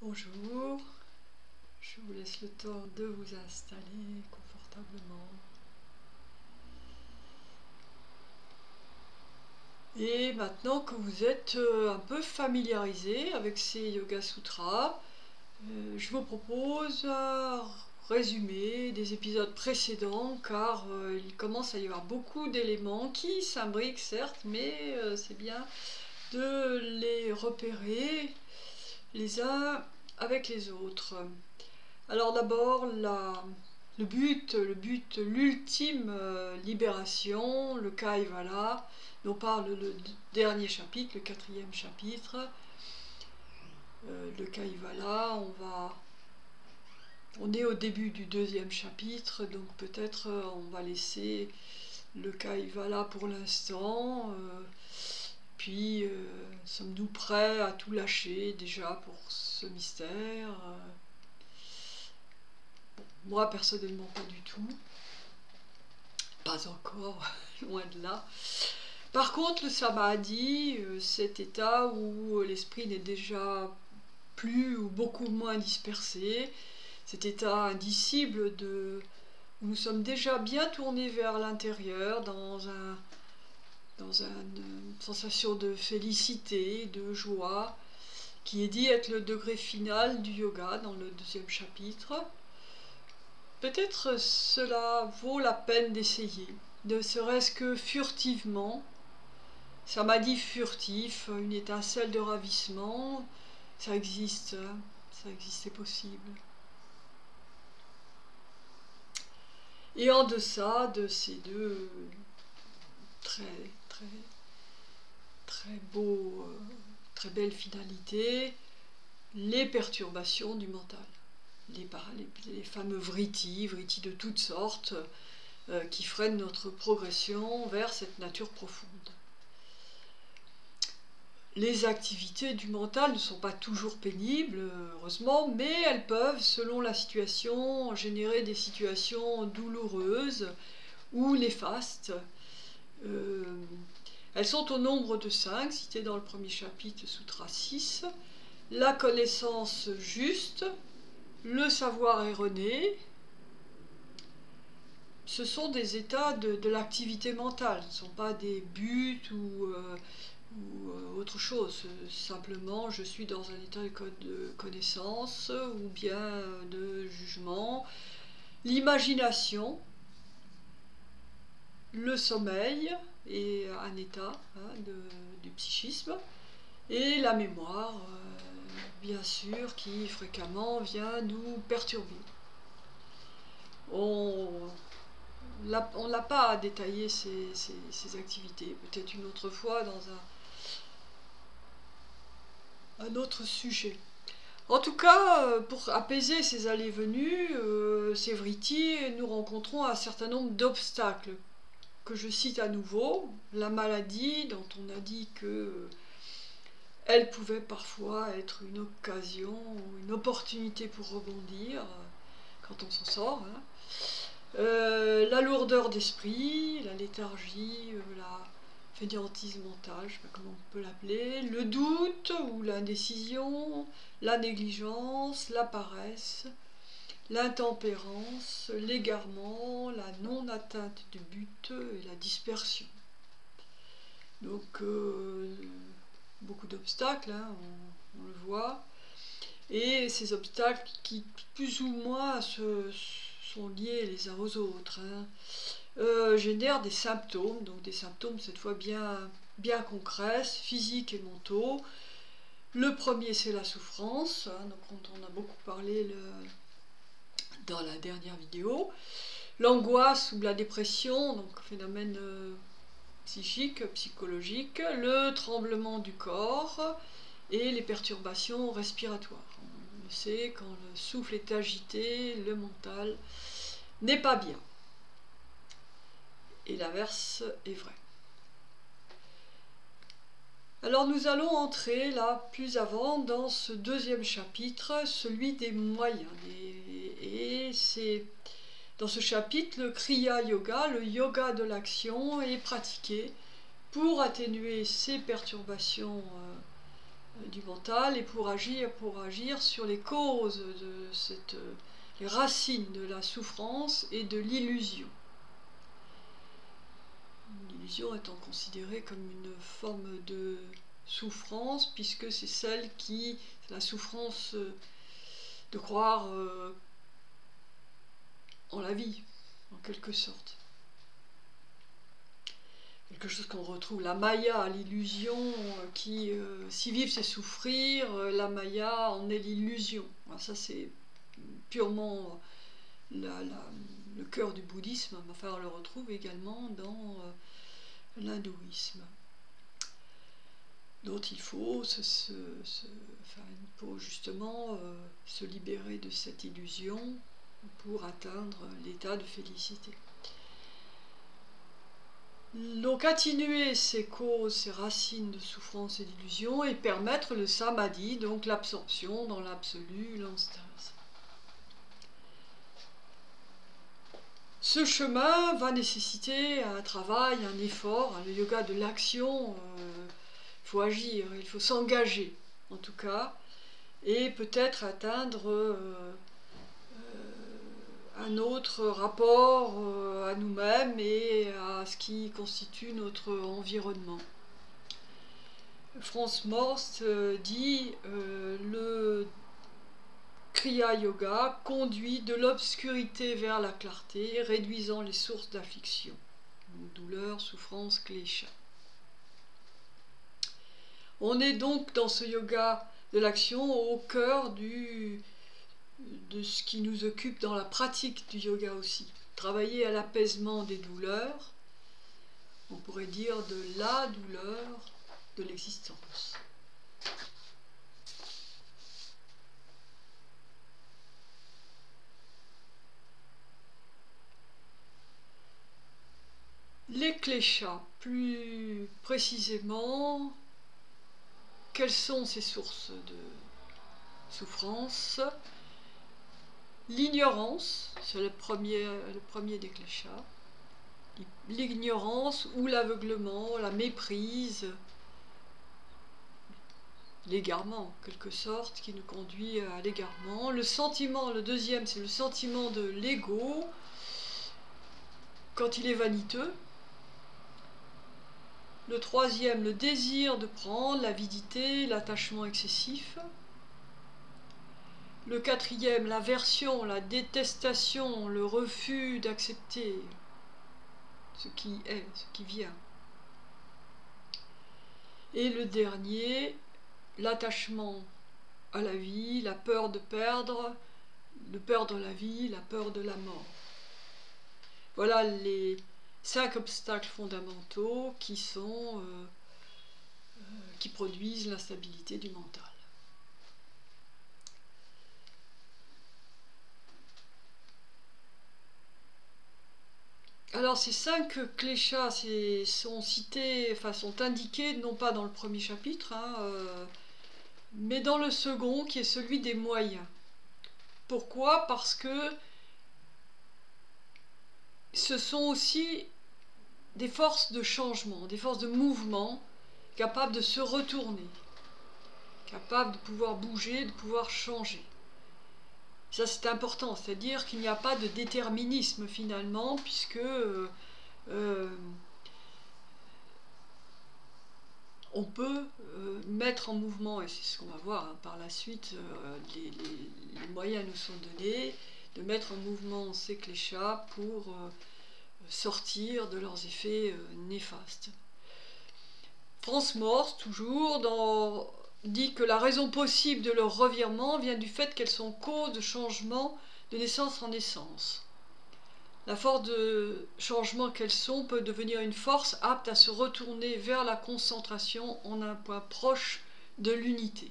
Bonjour, je vous laisse le temps de vous installer confortablement. Et maintenant que vous êtes un peu familiarisé avec ces Yoga Sutras, je vous propose un résumé des épisodes précédents car il commence à y avoir beaucoup d'éléments qui s'imbriquent certes, mais c'est bien de les repérer les uns avec les autres. Alors d'abord, l'ultime libération, le Kaivala, dont parle le dernier chapitre, le 4e chapitre. Le Kaivala, on est au début du 2e chapitre, donc peut-être on va laisser le Kaivala pour l'instant. Puis, sommes-nous prêts à tout lâcher déjà pour ce mystère? Moi, personnellement, pas du tout. Pas encore, loin de là. Par contre, le Samadhi, cet état où l'esprit n'est déjà plus ou beaucoup moins dispersé, cet état indicible où nous sommes déjà bien tournés vers l'intérieur dans une sensation de félicité, de joie, qui est dit être le degré final du yoga dans le 2e chapitre. Peut-être cela vaut la peine d'essayer, ne serait-ce que furtivement. Ça m'a dit furtif, une étincelle de ravissement, ça existe, hein, ça existe, c'est possible. Et en deçà de ces deux très beaux, très belles finalités, les perturbations du mental. Les fameux vrittis de toutes sortes qui freinent notre progression vers cette nature profonde. Les activités du mental ne sont pas toujours pénibles, heureusement, mais elles peuvent, selon la situation, générer des situations douloureuses ou néfastes. Elles sont au nombre de 5, citées dans le premier chapitre, Sutra 6. La connaissance juste, le savoir erroné, ce sont des états de l'activité mentale, ce ne sont pas des buts ou autre chose. Simplement, je suis dans un état de connaissance ou bien de jugement. L'imagination, le sommeil est un état du psychisme, et la mémoire, bien sûr, qui fréquemment vient nous perturber. On n'a pas à détailler ces activités, peut-être une autre fois dans un autre sujet. En tout cas, pour apaiser ces allées-venues, ces vrittis, nous rencontrons un certain nombre d'obstacles que je cite à nouveau. La maladie, dont on a dit que elle pouvait parfois être une occasion, une opportunité pour rebondir quand on s'en sort. La lourdeur d'esprit, la léthargie, la fainéantise mentale, je ne sais pas comment on peut l'appeler, le doute ou l'indécision, la négligence, la paresse, l'intempérance, l'égarement, la non-atteinte du but et la dispersion. Donc, beaucoup d'obstacles, hein, on le voit, et ces obstacles qui plus ou moins sont liés les uns aux autres, hein, génèrent des symptômes, donc des symptômes cette fois bien concrets, physiques et mentaux. Le premier, c'est la souffrance, hein, dont on a beaucoup parlé dans la dernière vidéo. L'angoisse ou la dépression, donc phénomène psychique, psychologique, le tremblement du corps et les perturbations respiratoires. On le sait, quand le souffle est agité, le mental n'est pas bien. Et l'inverse est vrai. Alors nous allons entrer là plus avant dans ce 2e chapitre, celui des moyens. Et c'est dans ce chapitre, le Kriya Yoga, le yoga de l'action, est pratiqué pour atténuer ces perturbations du mental et pour agir sur les causes de les racines de la souffrance et de l'illusion. L'illusion étant considérée comme une forme de souffrance, puisque c'est la souffrance de croire en la vie, en quelque sorte. Quelque chose qu'on retrouve, la Maya, l'illusion, qui, si vivre c'est souffrir, la Maya en est l'illusion. Ça c'est purement le cœur du bouddhisme, enfin on le retrouve également dans l'hindouisme. Donc il faut, justement se libérer de cette illusion pour atteindre l'état de félicité. Donc atténuer ces causes, ces racines de souffrance et d'illusion et permettre le samadhi, donc l'absorption dans l'absolu, l'enstase. Ce chemin va nécessiter un travail, un effort, le yoga de l'action, il faut agir, il faut s'engager en tout cas, et peut-être atteindre un autre rapport à nous-mêmes et à ce qui constitue notre environnement. Franz Morst dit le Kriya Yoga conduit de l'obscurité vers la clarté, réduisant les sources d'affliction, douleur, souffrance, klesha. On est donc dans ce yoga de l'action au cœur de ce qui nous occupe dans la pratique du yoga aussi. Travailler à l'apaisement des douleurs, on pourrait dire de la douleur de l'existence. Les kleshas, plus précisément, quelles sont ces sources de souffrance? L'ignorance, c'est le premier des kleshas. L'ignorance ou l'aveuglement, la méprise, l'égarement en quelque sorte, qui nous conduit à l'égarement. Le sentiment, le deuxième, c'est le sentiment de l'ego, quand il est vaniteux. Le troisième, le désir de prendre, l'avidité, l'attachement excessif. Le quatrième, l'aversion, la détestation, le refus d'accepter ce qui est, ce qui vient. Et le dernier, l'attachement à la vie, la peur de perdre la vie, la peur de la mort. Voilà les 5 obstacles fondamentaux qui produisent l'instabilité du mental. Alors ces 5 kleshas sont cités, sont indiqués non pas dans le premier chapitre, mais dans le second qui est celui des moyens. Pourquoi? Parce que ce sont aussi des forces de changement, des forces de mouvement, capables de se retourner, capables de pouvoir bouger, de pouvoir changer. Ça c'est important, c'est-à-dire qu'il n'y a pas de déterminisme finalement, puisque on peut mettre en mouvement, et c'est ce qu'on va voir par la suite, les moyens nous sont donnés, de mettre en mouvement ces kleshas pour sortir de leurs effets néfastes. Franz Morst, toujours, dit que la raison possible de leur revirement vient du fait qu'elles sont cause de changement de naissance en naissance. La force de changement qu'elles sont peut devenir une force apte à se retourner vers la concentration en un point proche de l'unité.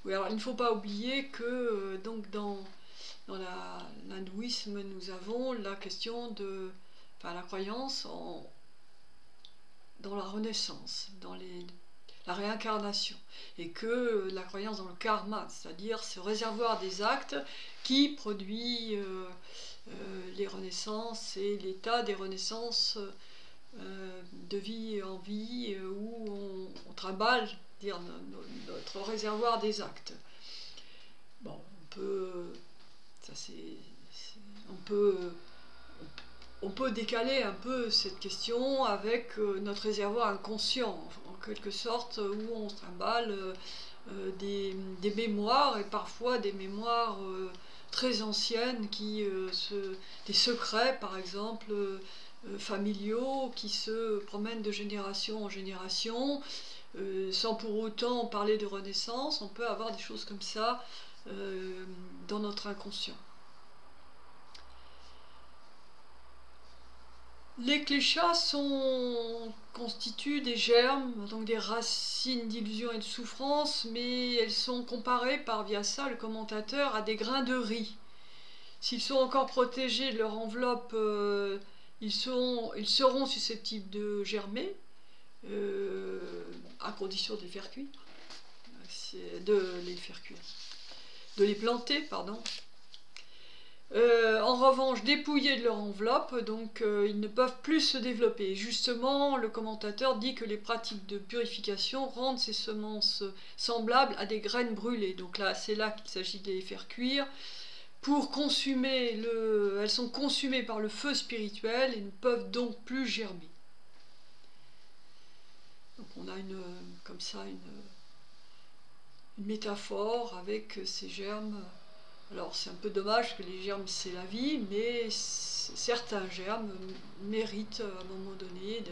Oui, alors il ne faut pas oublier que donc dans l'hindouisme, nous avons la question de la croyance dans la renaissance, dans la réincarnation, et que la croyance dans le karma, c'est-à-dire ce réservoir des actes qui produit les renaissances et l'état des renaissances de vie en vie où on trimballe c'est-à-dire notre réservoir des actes. Bon, on peut décaler un peu cette question avec notre réservoir inconscient, en quelque sorte, où on se trimballe des mémoires, et parfois des mémoires très anciennes, des secrets par exemple, familiaux, qui se promènent de génération en génération, sans pour autant parler de renaissance. On peut avoir des choses comme ça dans notre inconscient. Les kleshas constituent des germes, donc des racines d'illusion et de souffrance, mais elles sont comparées par Vyasa, le commentateur, à des grains de riz. S'ils sont encore protégés de leur enveloppe, ils seront susceptibles de germer, à condition de les faire cuire, de les planter, pardon. En revanche, dépouillés de leur enveloppe, donc ils ne peuvent plus se développer. Justement, le commentateur dit que les pratiques de purification rendent ces semences semblables à des graines brûlées. Donc là, c'est là qu'il s'agit de les faire cuire. Pour consumer elles sont consumées par le feu spirituel et ne peuvent donc plus germer. Donc on a comme ça une métaphore avec ces germes. Alors c'est un peu dommage que les germes c'est la vie, mais certains germes méritent à un moment donné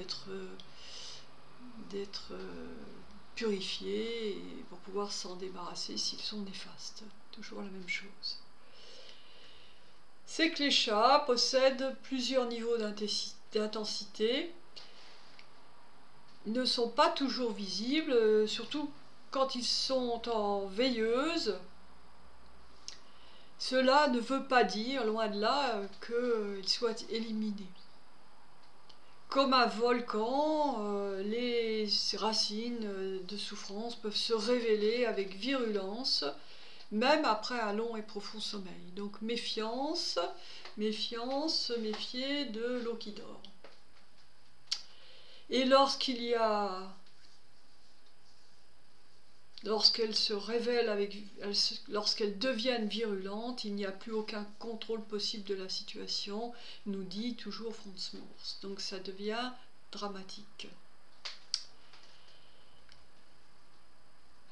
d'être purifiés pour pouvoir s'en débarrasser s'ils sont néfastes. Toujours la même chose. Ces kleshas possèdent plusieurs niveaux d'intensité, ne sont pas toujours visibles, surtout quand ils sont en veilleuse. Cela ne veut pas dire, loin de là, qu'ils soient éliminés. Comme un volcan, les racines de souffrance peuvent se révéler avec virulence, même après un long et profond sommeil. Donc méfiance, se méfier de l'eau qui dort. Et lorsqu'elles se révèlent, lorsqu'elles deviennent virulentes, il n'y a plus aucun contrôle possible de la situation, nous dit toujours Franz Morse. Donc ça devient dramatique.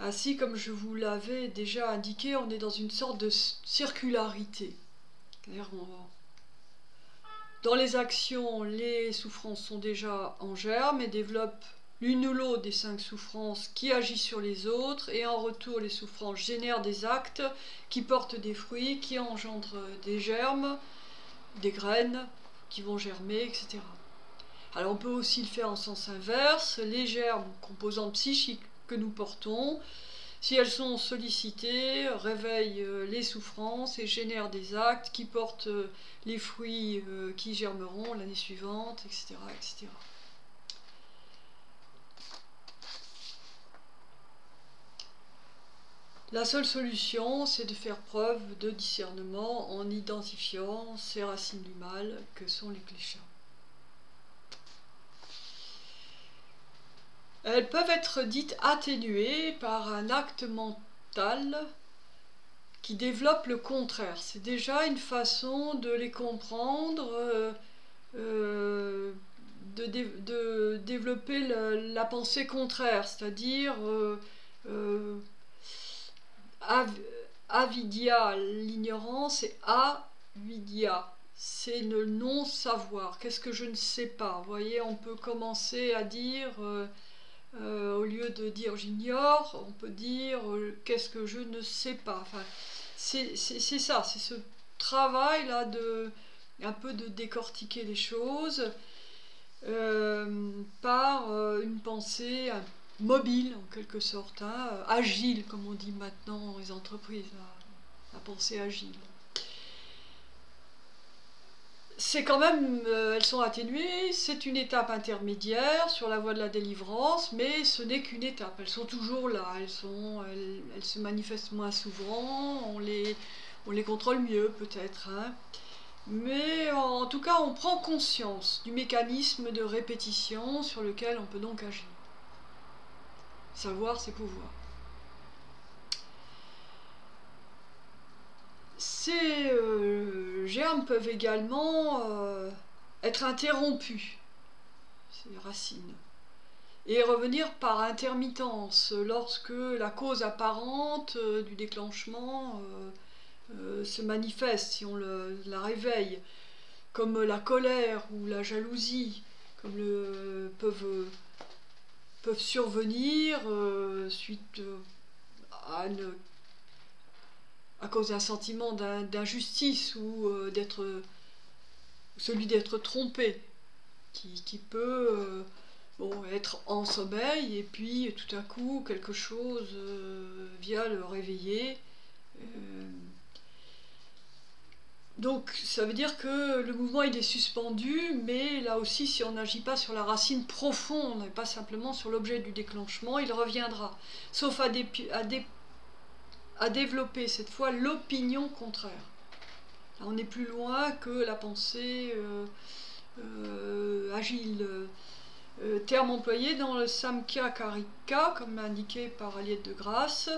Ainsi, comme je vous l'avais déjà indiqué, on est dans une sorte de circularité. Dans les actions, les souffrances sont déjà en germe et développent l'une ou l'autre des 5 souffrances qui agit sur les autres, et en retour les souffrances génèrent des actes qui portent des fruits, qui engendrent des germes, des graines qui vont germer, etc. Alors on peut aussi le faire en sens inverse. Les germes, composantes psychiques que nous portons, si elles sont sollicitées, réveillent les souffrances et génèrent des actes qui portent les fruits qui germeront l'année suivante, etc., etc. La seule solution, c'est de faire preuve de discernement en identifiant ces racines du mal que sont les kleshas. Elles peuvent être dites atténuées par un acte mental qui développe le contraire. C'est déjà une façon de les comprendre, de développer la pensée contraire, c'est-à-dire avidya, l'ignorance, et avidya, c'est le non-savoir. Qu'est-ce que je ne sais pas? Vous voyez, on peut commencer à dire, au lieu de dire j'ignore, on peut dire qu'est-ce que je ne sais pas. Enfin, c'est ça, c'est ce travail-là un peu de décortiquer les choses par une pensée mobile en quelque sorte, agile comme on dit maintenant dans les entreprises, la pensée agile. C'est quand même, elles sont atténuées, c'est une étape intermédiaire sur la voie de la délivrance, mais ce n'est qu'une étape, elles sont toujours là, elles se manifestent moins souvent, on les contrôle mieux peut-être, mais en tout cas on prend conscience du mécanisme de répétition sur lequel on peut donc agir. Savoir, c'est pouvoir. Ces germes peuvent également être interrompus, ces racines, et revenir par intermittence lorsque la cause apparente du déclenchement se manifeste, si on la réveille, comme la colère ou la jalousie, comme peuvent survenir suite à cause d'un sentiment d'injustice ou celui d'être trompé, qui peut être en sommeil et puis tout à coup quelque chose vient le réveiller. Donc ça veut dire que le mouvement il est suspendu, mais là aussi si on n'agit pas sur la racine profonde et pas simplement sur l'objet du déclenchement, il reviendra, sauf à développer cette fois l'opinion contraire. Là, on est plus loin que la pensée agile. Terme employé dans le Samkhya Karika, comme indiqué par Aliette de Grasse.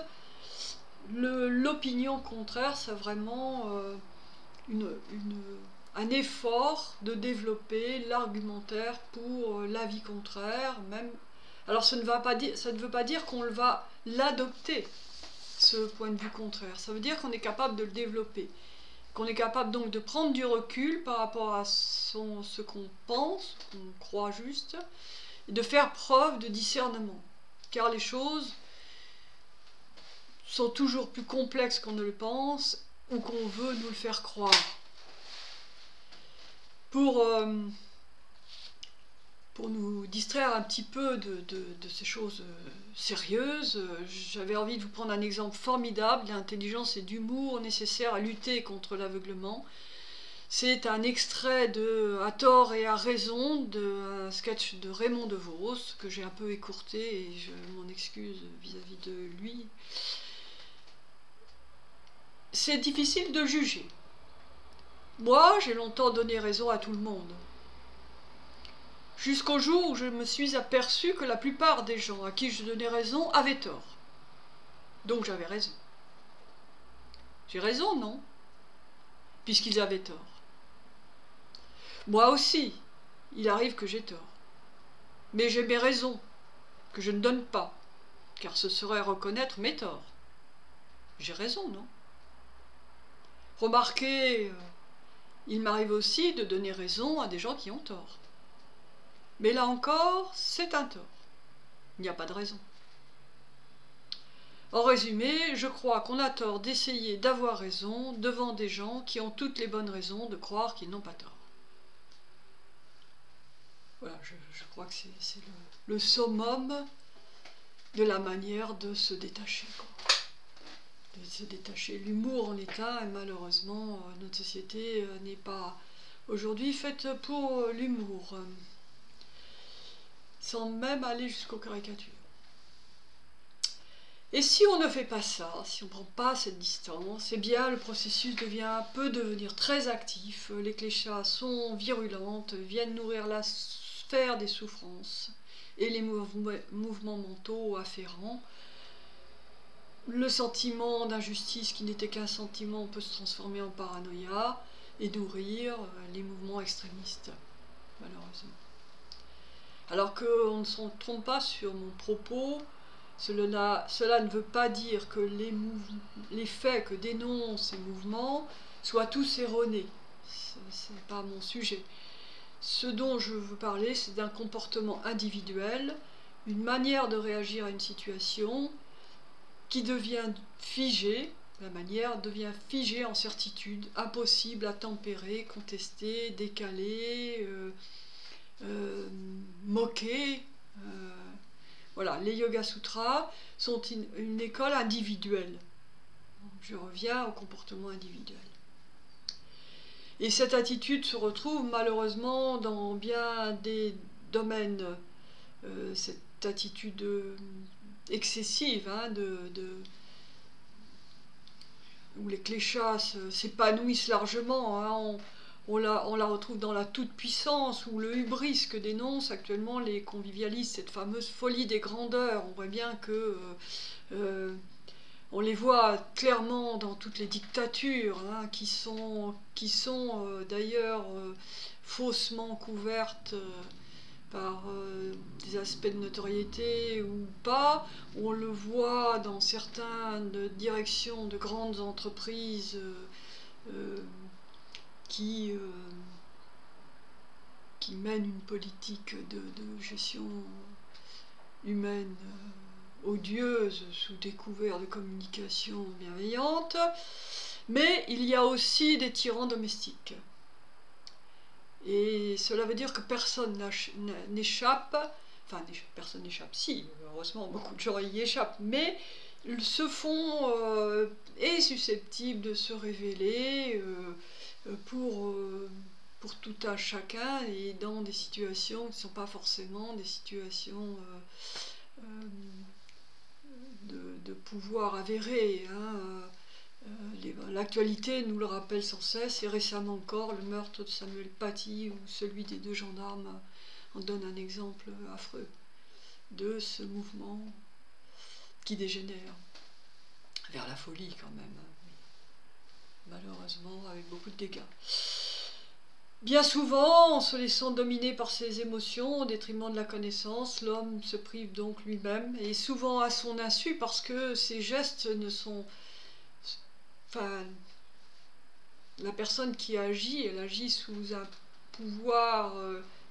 L'opinion contraire, c'est vraiment un effort de développer l'argumentaire pour l'avis contraire. Même. Alors ça ne veut pas dire qu'on va l'adopter, ce point de vue contraire. Ça veut dire qu'on est capable de le développer, qu'on est capable donc de prendre du recul par rapport à ce qu'on pense, qu'on croit juste, et de faire preuve de discernement. Car les choses sont toujours plus complexes qu'on ne le pense ou qu'on veut nous le faire croire. Pour nous distraire un petit peu de ces choses sérieuses, j'avais envie de vous prendre un exemple formidable d'intelligence et d'humour nécessaires à lutter contre l'aveuglement. C'est un extrait de À tort et à raison, d'un sketch de Raymond DeVos, que j'ai un peu écourté et je m'en excuse vis-à-vis de lui. C'est difficile de juger. Moi, j'ai longtemps donné raison à tout le monde. Jusqu'au jour où je me suis aperçu que la plupart des gens à qui je donnais raison avaient tort. Donc j'avais raison. J'ai raison, non? Puisqu'ils avaient tort. Moi aussi, il arrive que j'ai tort. Mais j'ai mes raisons, que je ne donne pas, car ce serait reconnaître mes torts. J'ai raison, non? Remarquez, il m'arrive aussi de donner raison à des gens qui ont tort. Mais là encore, c'est un tort. Il n'y a pas de raison. En résumé, je crois qu'on a tort d'essayer d'avoir raison devant des gens qui ont toutes les bonnes raisons de croire qu'ils n'ont pas tort. Voilà, je crois que c'est le summum de la manière de se détacher, quoi. De se détacher. L'humour en l'état, et malheureusement, notre société n'est pas aujourd'hui faite pour l'humour, sans même aller jusqu'aux caricatures. Et si on ne fait pas ça, si on ne prend pas cette distance, eh bien le processus peut devenir très actif. Les cléchas sont virulentes, viennent nourrir la sphère des souffrances et les mouvements mentaux afférents. Le sentiment d'injustice qui n'était qu'un sentiment peut se transformer en paranoïa et nourrir les mouvements extrémistes, malheureusement. Alors qu'on ne s'en trompe pas sur mon propos, cela ne veut pas dire que les faits que dénoncent ces mouvements soient tous erronés. Ce n'est pas mon sujet. Ce dont je veux parler, c'est d'un comportement individuel, une manière de réagir à une situation qui devient figée, la manière devient figée en certitude, impossible à tempérer, contester, décaler, moquer. Voilà, les Yoga Sutras sont une école individuelle. Je reviens au comportement individuel. Et cette attitude se retrouve malheureusement dans bien des domaines, cette attitude excessive, où les cléchas s'épanouissent largement. on la retrouve dans la toute-puissance ou le hubris que dénoncent actuellement les convivialistes, cette fameuse folie des grandeurs. On voit bien que on les voit clairement dans toutes les dictatures, hein, qui sont d'ailleurs faussement couvertes par des aspects de notoriété ou pas. On le voit dans certaines directions de grandes entreprises qui mènent une politique de gestion humaine odieuse sous des couverts de communication bienveillante. Mais il y a aussi des tyrans domestiques. Et cela veut dire que personne n'échappe, enfin personne n'échappe, si, heureusement beaucoup de gens y échappent, mais ils se font est susceptible de se révéler pour tout un chacun et dans des situations qui ne sont pas forcément des situations de pouvoir avéré, hein. L'actualité nous le rappelle sans cesse, et récemment encore, le meurtre de Samuel Paty ou celui des 2 gendarmes en donne un exemple affreux de ce mouvement qui dégénère vers la folie quand même, malheureusement avec beaucoup de dégâts. Bien souvent, en se laissant dominer par ses émotions au détriment de la connaissance, l'homme se prive donc lui-même, et souvent à son insu, parce que ses gestes ne sont... Enfin, la personne qui agit, elle agit sous un pouvoir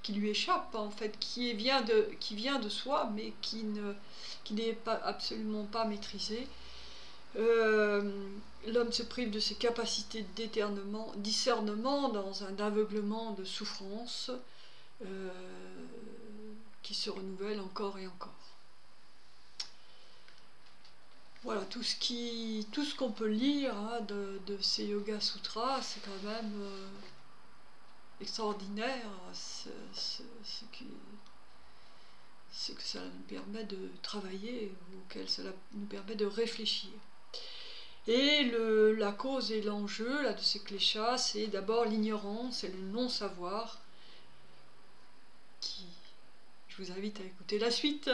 qui lui échappe, en fait, qui vient de soi, mais qui n'est absolument pas maîtrisé. L'homme se prive de ses capacités de discernement dans un aveuglement de souffrance qui se renouvelle encore et encore. Voilà, tout ce qu'on peut lire, hein, de ces Yoga Sutras, c'est quand même extraordinaire ce que ça nous permet de travailler, auquel cela nous permet de réfléchir. Et la cause et l'enjeu là, de ces kléchas, c'est d'abord l'ignorance et le non-savoir. Je vous invite à écouter la suite.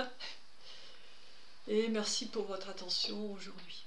Et merci pour votre attention aujourd'hui.